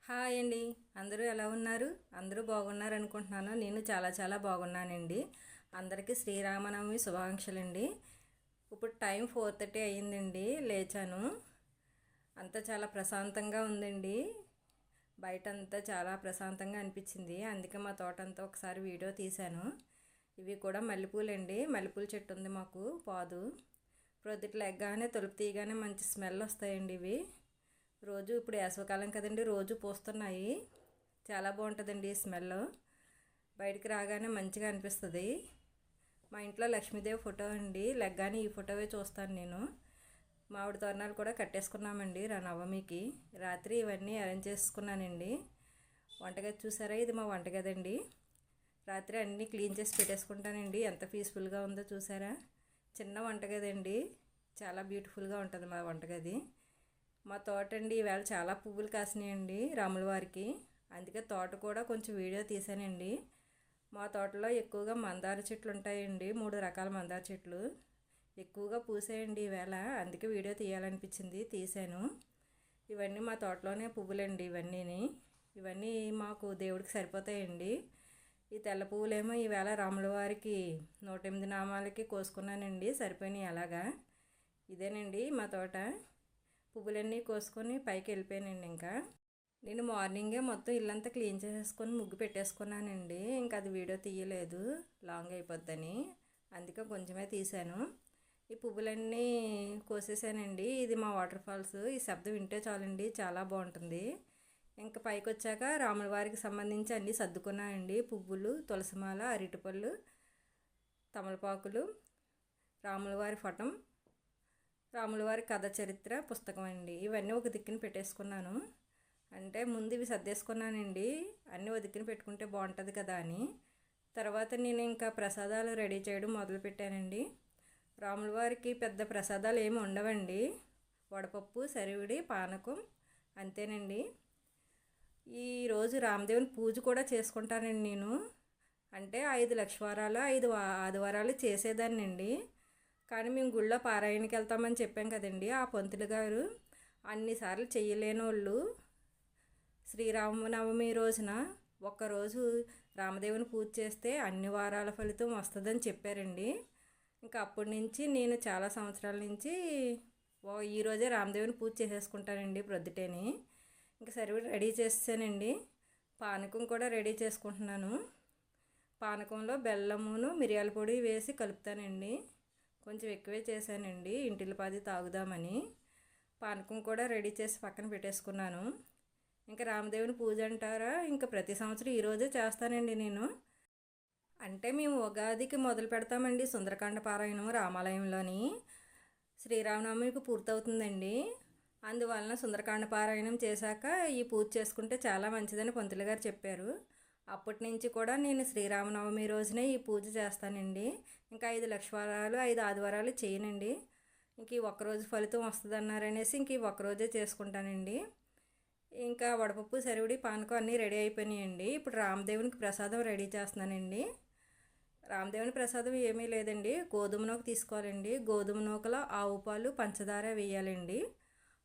Hi అండి. అందరూ ఎలా ఉన్నారు? అందరూ బాగున్నారు అనుకుంటున్నాను. నేను చాలా బాగున్నానండి. అందరికీ శ్రీరామనవమి శుభాకాంక్షలండి. ఇప్పుడు టైం 4:30 అయ్యిందండి. లేచాను. అంతా చాలా ప్రశాంతంగా ఉందండి. బయటంతా చాలా ప్రశాంతంగా అనిపించింది. అందుకే మా తోటంతా ఒకసారి వీడియో తీశాను. ఇవి కూడా మల్లెపూలండి. మల్లెపూల చెట్టు ఉంది మాకు పాదు. ప్రొద్దుట లెగ్గానే తలుపు తీయగానే మంచి స్మెల్ వస్తాయండి ఇవి. రోజు ఇప్పుడు వేసవికాలం కదండి, రోజు పూస్తున్నాయి. చాలా బాగుంటుందండి ఈ స్మెల్. బయటికి రాగానే మంచిగా అనిపిస్తుంది. మా ఇంట్లో లక్ష్మీదేవి ఫోటో అండి. లెగ్గానే ఈ ఫోటోవే చూస్తాను నేను. మామిడి తోరణాలు కూడా కట్టేసుకున్నామండి నవమికి. రాత్రి ఇవన్నీ అరేంజ్ చేసుకున్నానండి. వంటగది చూసారా? ఇది మా వంటగది అండి. రాత్రి అన్నీ క్లీన్ చేసి పెట్టేసుకుంటానండి. ఎంత పీస్ఫుల్గా ఉందో చూసారా? చిన్న వంటగది అండి. చాలా బ్యూటిఫుల్గా ఉంటుంది మా వంటగది. మా తోట అండి ఈవేళ చాలా పువ్వులు కాసినాయండి రాముల వారికి. అందుకే తోట కూడా కొంచెం వీడియో తీసానండి. మా తోటలో ఎక్కువగా మందార చెట్లు ఉంటాయండి. 3 రకాల మందార చెట్లు ఎక్కువగా పూసాయండి ఈవేళ. అందుకే వీడియో తీయాలనిపించింది, తీసాను. ఇవన్నీ మా తోటలోనే పువ్వులండి. ఇవన్నీ మాకు దేవుడికి సరిపోతాయండి. ఈ తెల్ల పువ్వులేమో ఈవేళ రాముల వారికి 108 నామాలకి కోసుకున్నానండి. సరిపోయినాయి అలాగా. ఇదేనండి మా తోట. పువ్వులన్నీ కోసుకొని పైకి వెళ్ళిపోయానండి. ఇంకా నేను మార్నింగే మొత్తం ఇల్లంతా క్లీన్ చేసేసుకొని ముగ్గు పెట్టేసుకున్నానండి. ఇంకా అది వీడియో తీయలేదు, లాంగ్ అయిపోద్దని. అందుకే కొంచెమే తీశాను. ఈ పువ్వులన్నీ కోసేసానండి. ఇది మా వాటర్ ఫాల్స్. ఈ శబ్దం వింటే చాలండి, చాలా బాగుంటుంది. ఇంకా పైకి వచ్చాక రాముల వారికి సంబంధించి అన్నీ సర్దుకున్నానండి. పువ్వులు, తులసిమాల, అరటిపళ్ళు, తమలపాకులు, రాముల వారి ఫటం, రాముల వారి కథ చరిత్ర పుస్తకం అండి. ఇవన్నీ ఒక దిక్కున పెట్టేసుకున్నాను. అంటే ముందు ఇవి సర్దేసుకున్నానండి. అన్నీ ఒక దిక్కున పెట్టుకుంటే బాగుంటుంది కదా అని. తర్వాత నేను ఇంకా ప్రసాదాలు రెడీ చేయడం మొదలుపెట్టానండి. రాముల వారికి పెద్ద ప్రసాదాలు ఏమి ఉండవండి. వడపప్పు, సరివిడి, పానకం అంతేనండి. ఈరోజు రామదేవుని పూజ కూడా చేసుకుంటానండి నేను. అంటే 5 లక్షవారాలు 5 ఆదివారాలు చేసేదాన్నండి. కానీ మేము గుళ్ళో పారాయణకి వెళ్తామని చెప్పాం కదండి. ఆ పంతులు గారు అన్నిసార్లు చెయ్యలేనోళ్ళు శ్రీరామనవమి రోజున ఒక్కరోజు రామదేవుని పూజ చేస్తే అన్ని వారాల ఫలితం వస్తుందని చెప్పారండి. ఇంకా అప్పటి నుంచి నేను చాలా సంవత్సరాల నుంచి ఈరోజే రామదేవుని పూజ చేసేసుకుంటానండి ప్రొద్దుటేని. ఇంకా సరే రెడీ చేసానండి. పానకం కూడా రెడీ చేసుకుంటున్నాను. పానకంలో బెల్లమును మిరియాల పొడి వేసి కలుపుతానండి. కొంచెం ఎక్కువే చేశానండి, ఇంటిల్లిపాది తాగుదామని. పానకం కూడా రెడీ చేసి పక్కన పెట్టేసుకున్నాను. ఇంకా రామదేవుని పూజ అంటారా, ఇంకా ప్రతి సంవత్సరం ఈరోజే చేస్తానండి నేను. అంటే మేము ఉగాదికి మొదలు పెడతామండి సుందరకాండ పారాయణం రామాలయంలోని. శ్రీరామనవమికి పూర్తవుతుందండి. అందువలన సుందరకాండ పారాయణం చేశాక ఈ పూజ చేసుకుంటే చాలా మంచిదని పంతులు గారు చెప్పారు. అప్పటి నుంచి కూడా నేను శ్రీరామనవమి రోజునే ఈ పూజ చేస్తానండి. ఇంకా 5 లక్షవారాలు 5 ఆదివారాలు చేయనండి. ఇంక ఈ ఒక్కరోజు ఫలితం వస్తుంది అన్నారనేసి ఇంక ఈ ఒక్కరోజే చేసుకుంటానండి. ఇంకా వడపప్పు, సరివిడి, పానకం అన్నీ రెడీ అయిపోయినాయండి. ఇప్పుడు రామదేవునికి ప్రసాదం రెడీ చేస్తున్నానండి. రామదేవుని ప్రసాదం ఏమీ లేదండి, గోధుమ నూక తీసుకోవాలండి. గోధుమ నూకలో ఆవు పాలు, పంచదార వేయాలండి.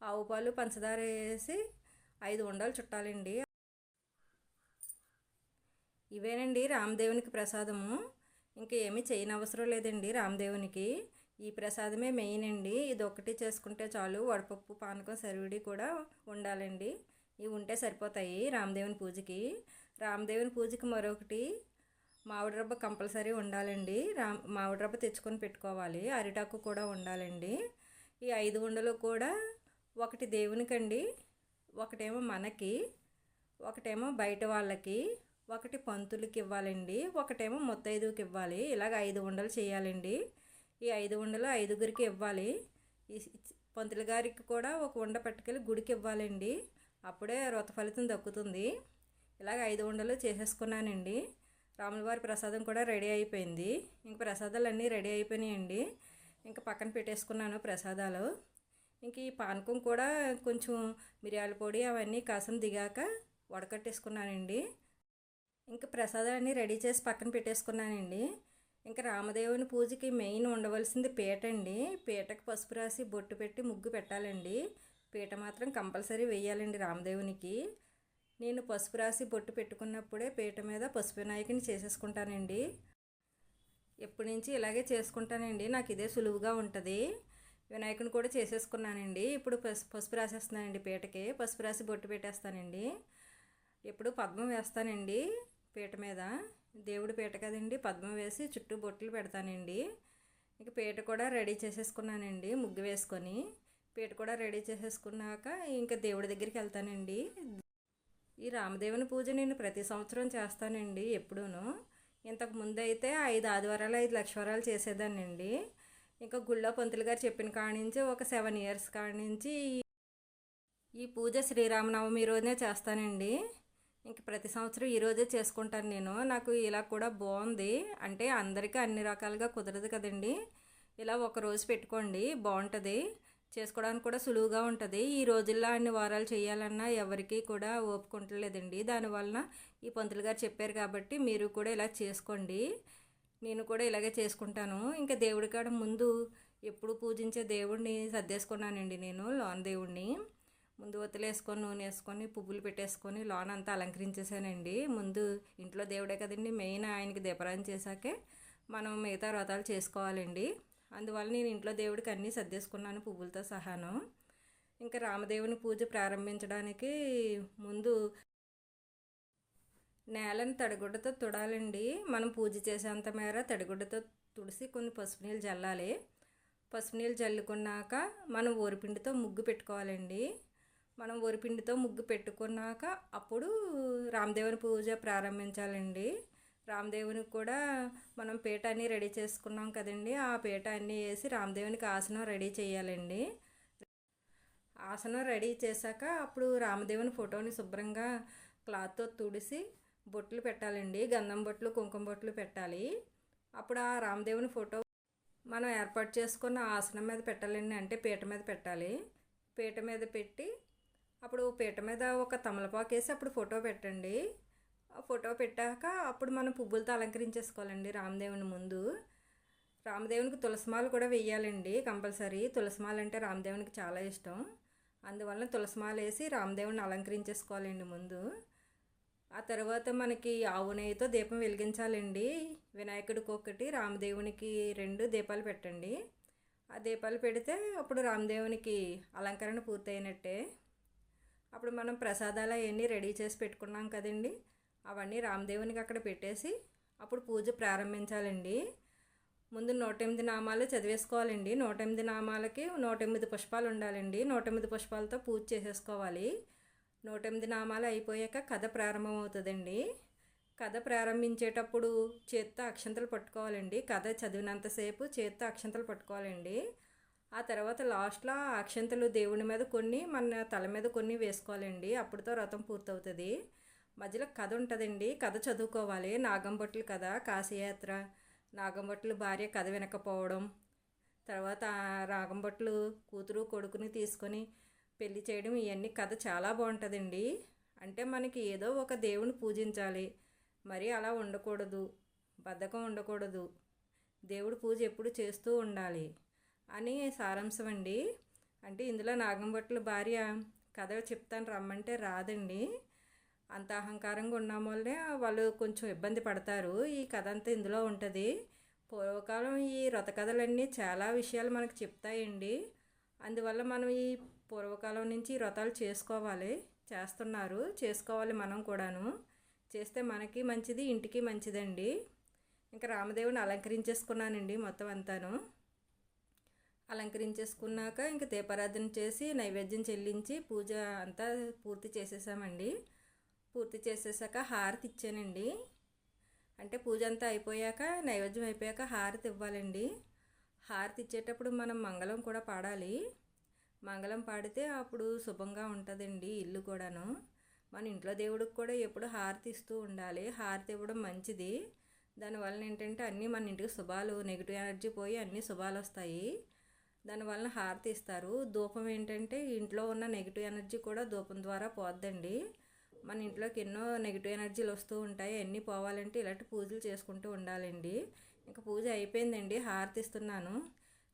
ఆవు పాలు, పంచదార వేసి 5 ఉండలు చుట్టాలండి. ఇవేనండి రామదేవునికి ప్రసాదము. ఇంకా ఏమీ చేయనవసరం లేదండి రామదేవునికి. ఈ ప్రసాదమే మెయిన్ అండి. ఇది ఒకటి చేసుకుంటే చాలు. వడపప్పు, పానకం, సరివిడి కూడా ఉండాలండి. ఇవి ఉంటే సరిపోతాయి రామదేవుని పూజకి. రామదేవుని పూజకి మరొకటి మామిడి రవ్వ కంపల్సరీ ఉండాలండి. మామిడి రవ్వ తెచ్చుకొని పెట్టుకోవాలి. అరిటాకు కూడా ఉండాలండి. ఈ 5 ఉండలు కూడా ఒకటి దేవునికండి, ఒకటేమో మనకి, ఒకటేమో బయట వాళ్ళకి, ఒకటి పంతులకి ఇవ్వాలండి, ఒకటేమో ముత్తైదువుకి ఇవ్వాలి. ఇలాగ 5 ఉండలు చేయాలండి. ఈ 5 ఉండలు 5గురికి ఇవ్వాలి. ఈ పంతుల గారికి కూడా ఒక ఉండ పట్టుకెళ్ళి గుడికి ఇవ్వాలండి. అప్పుడే వ్రత ఫలితం దక్కుతుంది. ఇలాగ 5 ఉండలు చేసేసుకున్నానండి. రాములవారి ప్రసాదం కూడా రెడీ అయిపోయింది. ఇంక ప్రసాదాలు అన్నీ రెడీ అయిపోయినాయండి. ఇంకా పక్కన పెట్టేసుకున్నాను ప్రసాదాలు. ఇంక ఈ పానకం కూడా కొంచెం మిరియాల పొడి అవన్నీ కాసం దిగాక వడకట్టేసుకున్నానండి. ఇంకా ప్రసాదాలన్నీ రెడీ చేసి పక్కన పెట్టేసుకున్నానండి. ఇంకా రామదేవుని పూజకి మెయిన్ ఉండవలసింది పీట అండి. పీటకు పసుపు రాసి బొట్టు పెట్టి ముగ్గు పెట్టాలండి. పీట మాత్రం కంపల్సరీ వేయాలండి రామదేవునికి. నేను పసుపు రాసి బొట్టు పెట్టుకున్నప్పుడే పీట మీద పసుపు వినాయకుని చేసేసుకుంటానండి. ఎప్పటి నుంచి ఇలాగే చేసుకుంటానండి. నాకు ఇదే సులువుగా ఉంటుంది. వినాయకుని కూడా చేసేసుకున్నానండి. ఇప్పుడు పసుపు రాసేస్తున్నానండి పీటకి. పసుపు రాసి బొట్టు పెట్టేస్తానండి. ఎప్పుడు పద్మం వేస్తానండి పీట మీద. దేవుడి పీట కదండి, పద్మం వేసి చుట్టూ బొట్లు పెడతానండి. ఇక పీట కూడా రెడీ చేసేసుకున్నానండి. ముగ్గు వేసుకొని పీట కూడా రెడీ చేసేసుకున్నాక ఇంకా దేవుడి దగ్గరికి వెళ్తానండి. ఈ రామదేవుని పూజ నేను ప్రతి సంవత్సరం చేస్తానండి ఎప్పుడూను. ఇంతకు ముందు అయితే 5 ఆదివారాలు 5 లక్షవారాలు చేసేదాన్నండి. ఇంకా గుళ్ళో పంతులు గారు చెప్పిన కాడి నుంచి ఒక 7 ఇయర్స్ కాడి నుంచి ఈ పూజ శ్రీరామనవమి రోజునే చేస్తానండి. ఇంక ప్రతి సంవత్సరం ఈరోజే చేసుకుంటాను నేను. నాకు ఇలా కూడా బాగుంది. అంటే అందరికీ అన్ని రకాలుగా కుదరదు కదండి. ఇలా ఒక రోజు పెట్టుకోండి, బాగుంటుంది. చేసుకోవడానికి కూడా సులువుగా ఉంటుంది. ఈ రోజుల్లో అన్ని వారాలు చేయాలన్నా ఎవరికి కూడా ఓపుకుంటలేదండి. దానివలన ఈ పంతులు గారు చెప్పారు కాబట్టి మీరు కూడా ఇలా చేసుకోండి. నేను కూడా ఇలాగే చేసుకుంటాను. ఇంకా దేవుడి కాడ ముందు ఎప్పుడు పూజించే దేవుడిని సర్దేసుకున్నానండి నేను. లోన దేవుడిని ముందు ఒత్తులేసుకొని నూనె వేసుకొని పువ్వులు పెట్టేసుకొని లోన అంతా అలంకరించేసానండి. ముందు ఇంట్లో దేవుడే కదండి మెయిన్, ఆయనకి దీపారాధన చేశాకే మనం మిగతా వ్రతాలు చేసుకోవాలండి. అందువల్ల నేను ఇంట్లో దేవుడికి అన్నీ సర్దేసుకున్నాను పువ్వులతో సహాను. ఇంకా రామదేవుని పూజ ప్రారంభించడానికి ముందు నేలను తడిగుడ్డతో తుడాలండి. మనం పూజ చేసేంత మేర తడిగుడ్డతో తుడిసి కొన్ని పసుపు నీళ్ళు జల్లాలి. పసుపు నీళ్ళు జల్లుకున్నాక మనం ఓరిపిండితో ముగ్గు పెట్టుకోవాలండి. మనం వరిపిండితో ముగ్గు పెట్టుకున్నాక అప్పుడు రామదేవుని పూజ ప్రారంభించాలండి. రామదేవునికి కూడా మనం పీట అన్నీ రెడీ చేసుకున్నాం కదండి. ఆ పీట అన్నీ వేసి రామదేవునికి ఆసనం రెడీ చేయాలండి. ఆసనం రెడీ చేశాక అప్పుడు రామదేవుని ఫోటోని శుభ్రంగా క్లాత్తో తుడిసి బొట్లు పెట్టాలండి. గంధం బొట్లు, కుంకుమ బొట్లు పెట్టాలి. అప్పుడు ఆ రామదేవుని ఫోటో మనం ఏర్పాటు చేసుకున్న ఆసనం మీద పెట్టాలండి. అంటే పీట మీద పెట్టాలి. పీట మీద పెట్టి అప్పుడు పీట మీద ఒక తమలపాకు వేసి అప్పుడు ఫోటో పెట్టండి. ఆ ఫోటో పెట్టాక అప్పుడు మనం పువ్వులతో అలంకరించేసుకోవాలండి రామదేవుని ముందు. రామదేవునికి తులసిమాల కూడా వేయాలండి కంపల్సరీ. తులసిమాల అంటే రామదేవునికి చాలా ఇష్టం. అందువల్ల తులసిమాల వేసి రామదేవుని అలంకరించేసుకోవాలండి ముందు. ఆ తర్వాత మనకి ఆవు నెయ్యితో దీపం వెలిగించాలండి. వినాయకుడికి ఒకటి, రామదేవునికి 2 దీపాలు పెట్టండి. ఆ దీపాలు పెడితే అప్పుడు రామదేవునికి అలంకరణ పూర్తయినట్టే. అప్పుడు మనం ప్రసాదాలు అవన్నీ రెడీ చేసి పెట్టుకున్నాం కదండి. అవన్నీ రామదేవునికి అక్కడ పెట్టేసి అప్పుడు పూజ ప్రారంభించాలండి. ముందు 108 నామాలు చదివేసుకోవాలండి. 108 నామాలకి 108 పుష్పాలు ఉండాలండి. 108 పుష్పాలతో పూజ చేసేసుకోవాలి. 108 నామాలు అయిపోయాక కథ ప్రారంభమవుతుందండి. కథ ప్రారంభించేటప్పుడు చేత్తో అక్షంతలు పట్టుకోవాలండి. కథ చదివినంతసేపు చేత్తో అక్షంతలు పట్టుకోవాలండి. ఆ తర్వాత లాస్ట్లో అక్షంతలు దేవుని మీద కొన్ని, మన తల మీద కొన్ని వేసుకోవాలండి. అప్పుడుతో వ్రతం పూర్తవుతుంది. మధ్యలో కథ ఉంటుందండి. కథ చదువుకోవాలి. నాగంబొట్లు కథ, కాశీయాత్ర, నాగంబొట్లు భార్య కథ వినకపోవడం, తర్వాత నాగంబొట్లు కూతురు కొడుకుని తీసుకొని పెళ్లి చేయడం, ఇవన్నీ కథ చాలా బాగుంటుందండి. అంటే మనకి ఏదో ఒక దేవుని పూజించాలి, మరి అలా ఉండకూడదు, బద్ధకం ఉండకూడదు, దేవుడి పూజ ఎప్పుడు చేస్తూ ఉండాలి అని సారాంశం అండి. అంటే ఇందులో నాగంబొట్ల భార్య కథ చెప్తాను రమ్మంటే రాదండి. అంత అహంకారంగా ఉన్న వల్లే వాళ్ళు కొంచెం ఇబ్బంది పడతారు. ఈ కథ అంతా ఇందులో ఉంటుంది. పూర్వకాలం ఈ వ్రత కథలన్నీ చాలా విషయాలు మనకు చెప్తాయండి. అందువల్ల మనం ఈ పూర్వకాలం నుంచి వ్రతాలు చేసుకోవాలి, చేస్తున్నారు, చేసుకోవాలి మనం కూడాను. చేస్తే మనకి మంచిది, ఇంటికి మంచిదండి. ఇంకా రామదేవుని అలంకరించేసుకున్నానండి మొత్తం అంతాను. అలంకరించేసుకున్నాక ఇంకా దీపారాధన చేసి నైవేద్యం చెల్లించి పూజ అంతా పూర్తి చేసేసామండి. పూర్తి చేసేసాక హారతి ఇచ్చానండి. అంటే పూజ అంతా అయిపోయాక, నైవేద్యం అయిపోయాక హారతి ఇవ్వాలండి. హారతి ఇచ్చేటప్పుడు మనం మంగళం కూడా పాడాలి. మంగళం పాడితే అప్పుడు శుభంగా ఉంటుందండి ఇల్లు కూడాను. మన ఇంట్లో దేవుడికి కూడా ఎప్పుడు హారతి ఇస్తూ ఉండాలి. హారతి ఇవ్వడం మంచిది. దానివల్ల ఏంటంటే అన్నీ మన ఇంటికి శుభాలు, నెగిటివ్ ఎనర్జీ పోయి అన్నీ శుభాలు వస్తాయి. దానివల్ల హారతి ఇస్తారు. ధూపం ఏంటంటే ఇంట్లో ఉన్న నెగిటివ్ ఎనర్జీ కూడా ధూపం ద్వారా పోద్దండి. మన ఇంట్లోకి ఎన్నో నెగిటివ్ ఎనర్జీలు వస్తూ ఉంటాయి. అన్నీ పోవాలంటే ఇలాంటి పూజలు చేసుకుంటూ ఉండాలండి. ఇంకా పూజ అయిపోయిందండి. హారతి ఇస్తున్నాను.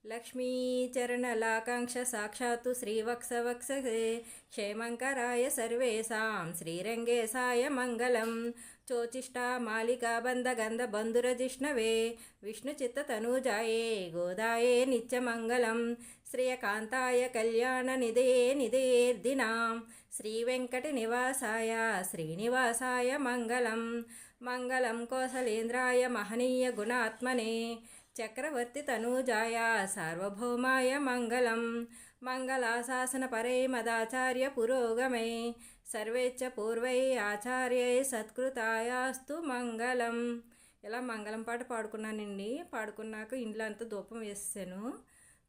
లక్ష్మీచరణలాకాంక్ష సాక్షాత్తు శ్రీవత్సవక్షసే క్షేమంకరాయ సర్వేషాం శ్రీరంగేశాయ మంగళం చోచిష్టా మాలికా బంధగంధ బంధురజిష్ణవే విష్ణుచిత్తతనూజాయే గోదాయే నిత్యమంగళం శ్రియకాంతాయ కళ్యాణ నిధేర్దినాం శ్రీవెంకట నివాసాయ శ్రీనివాసాయ మంగళం మంగళం కోసలేంద్రాయ మహనీయ గుణాత్మనే చక్రవర్తి తనూజాయ సార్వభౌమాయ మంగళం మంగళాశాసన పరే మదాచార్య పురోగమే సర్వేచ్చ పూర్వై ఆచార్యై సత్కృతాయాస్తు మంగళం. ఇలా మంగళం పాట పాడుకున్నానండి. పాడుకున్నాక ఇంట్లో అంతా ధూపం వేసేసాను.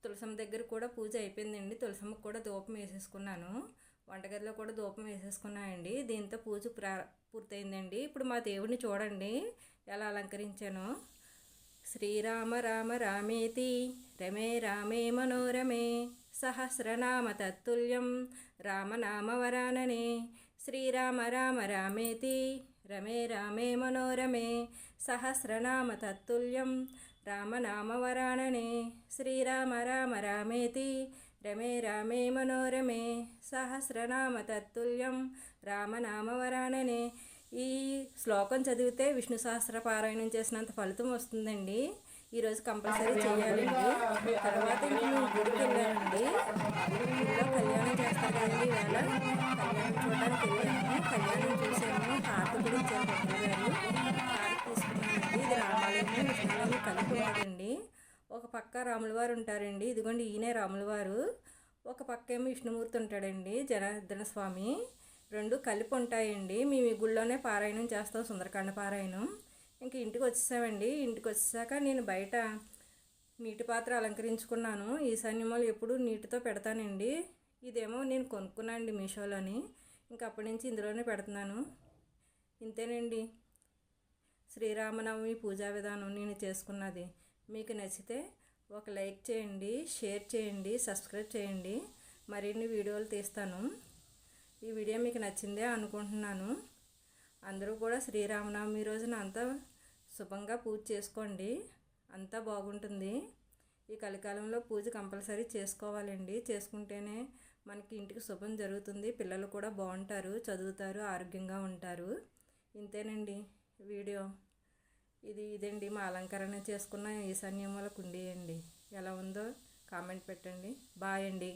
తులసమ్మ దగ్గర కూడా పూజ అయిపోయిందండి. తులసమ్మకు కూడా ధూపం వేసేసుకున్నాను. వంటగదిలో కూడా ధూపం వేసేసుకున్నానండి. దీంతో పూజ పూర్తయిందండి. ఇప్పుడు మా దేవుడిని చూడండి ఎలా అలంకరించానో. శ్రీరామ రామ రామేతి రమే రామే మనోరమే సహస్రనామ తత్తుల్యం రామనామవరాననే శ్రీరామ రామ రామేతి రమే రామే మనోరమే సహస్రనామ తత్తుల్యం రామనామవరాననే శ్రీరామ రామ రామేతి రమే రామే మనోరమే సహస్రనామ తత్తుల్యం రామనామవరాననే. ఈ శ్లోకం చదివితే విష్ణు సహస్ర పారాయణం చేసినంత ఫలితం వస్తుందండి. ఈరోజు కంపల్సరీ చేయాలండి. తర్వాత నేను గుడికి వెళ్ళానండి. గుడిలో కళ్యాణం చేస్తారు కదండి. ఈవేళ కళ్యాణం చూడడానికి వెళ్ళాను. కళ్యాణం చూసాను. హారతి కూడా ఇచ్చారు భక్తులు గారు. హారతి తీసుకున్నానండి. ఇది రామాలయం కృష్ణాలయం కలిపి ఉంటాడండి. ఒక పక్క రాముల వారు ఉంటారండి. ఇదిగోండి ఈయనే రాముల వారు. ఒక పక్క ఏమో విష్ణుమూర్తి ఉంటాడండి, జనార్దన స్వామి. రెండు కలిపి ఉంటాయండి. మేము ఈ గుళ్ళోనే పారాయణం చేస్తాం, సుందరకాండ పారాయణం. ఇంక ఇంటికి వచ్చేసామండి. ఇంటికి వచ్చేసాక నేను బయట నీటి పాత్ర అలంకరించుకున్నాను. ఈశాన్యమూల ఎప్పుడు నీటితో పెడతానండి. ఇదేమో నేను కొనుక్కున్నానండి మీషోలోని. ఇంక అప్పటి నుంచి ఇందులోనే పెడుతున్నాను. ఇంతేనండి శ్రీరామనవమి పూజా విధానం నేను చేసుకున్నది. మీకు నచ్చితే ఒక లైక్ చేయండి, షేర్ చేయండి, సబ్స్క్రైబ్ చేయండి. మరిన్ని వీడియోలు తీస్తాను. ఈ వీడియో మీకు నచ్చిందే అనుకుంటున్నాను. అందరూ కూడా శ్రీరామనవమి రోజున అంతా శుభంగా పూజ చేసుకోండి. అంతా బాగుంటుంది. ఈ కలికాలంలో పూజ కంపల్సరీ చేసుకోవాలండి. చేసుకుంటేనే మనకి ఇంటికి శుభం జరుగుతుంది. పిల్లలు కూడా బాగుంటారు, చదువుతారు, ఆరోగ్యంగా ఉంటారు. ఇంతేనండి వీడియో. ఇదండి మా అలంకరణ చేసుకున్న ఈశాన్యమూల కుండీ అండి. ఎలా ఉందో కామెంట్ పెట్టండి. బాయ్ అండి.